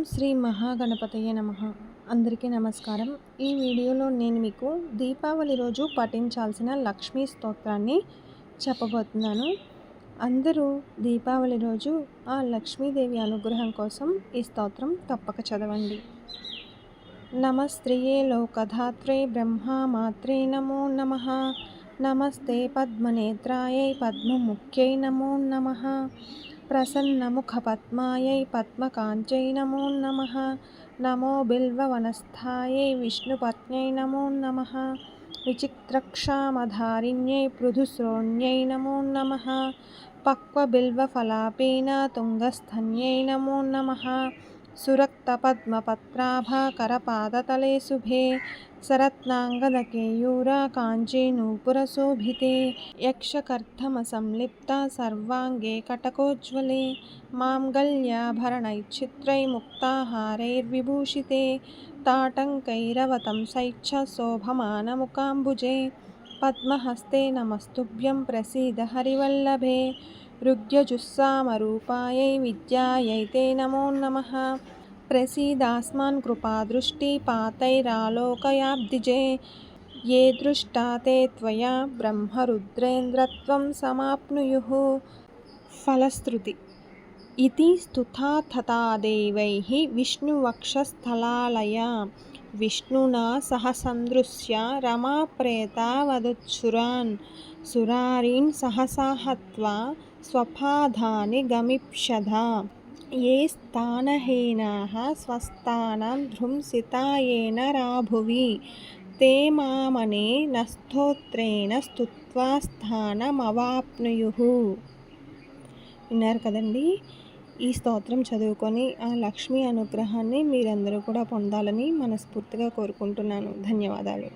శ్రీ మహాగణపతయే నమః. అందరికీ నమస్కారం. ఈ వీడియోలో నేను మీకు దీపావళి రోజు పఠించాల్సిన లక్ష్మీ స్తోత్రాన్ని చెప్పబోతున్నాను. అందరూ దీపావళి రోజు ఆ లక్ష్మీదేవి అనుగ్రహం కోసం ఈ స్తోత్రం తప్పక చదవండి. నమస్త్రియే లోకధాత్రే బ్రహ్మమాత్రే నమో నమః. నమస్తే పద్మనేత్రాయై పద్మముఖ్యై నమో నమః. ప్రసన్నముఖపద్మాయై పద్మకాంచై నమో నమః. నమో బిల్వవనస్థాయై విష్ణుపత్న్యై నమో నమః. విచిత్రక్షామధారిణ్యై పృథుశ్రోణ్యై నమో నమః. పక్వబిల్వఫలాపేన తుంగస్థన్యై నమో నమః. సురక్తపద్మపత్రాభాకరపాదతలే శుభే సరత్నాంగదకేయూర కాంచీనూపురశోభితే యక్షకర్ధమసంలిప్త సర్వాంగే కటకోజ్వలే మాంగళ్యాభరణైశ్చిత్రై ముక్తాహారైర్విభూషితే తాటంకైరవతంసైశ్చ శోభమానముకాంబుజే పద్మహస్తే నమస్తుభ్యం ప్రసీద హరివల్లభే రుగ్యజుస్సామరూపాయై విద్యాయై తే నమో నమః. ప్రసీదాస్మాన్ కృపాదృష్టిపాతైరాలోకయాబ్ధిజే ఏ దృష్టా తే త్వయా బ్రహ్మరుద్రేంద్రత్వం సమాప్నుయుః. ఫలశ్రుతి ఇతి స్తుతా తథా దేవైః విష్ణువక్షస్థలాలయా విష్ణునా సహ సందృశ్య రమా ప్రేతా వదత్సురాన్ సురారీన్ సహసా హత్వా స్వపాదాని గమిష్యధా ఏ స్థానహీనాః స్వస్థానం ధృంసితాయేన రాభువి తే మామనేన స్తోత్రేణ స్తుత్వా స్థానమవాప్నుయుః. విన్నారు కదండి. ఈ స్తోత్రం చదువుకొని ఆ లక్ష్మీ అనుగ్రహాన్ని మీరందరూ కూడా పొందాలని మనస్ఫూర్తిగా కోరుకుంటున్నాను. ధన్యవాదాలు.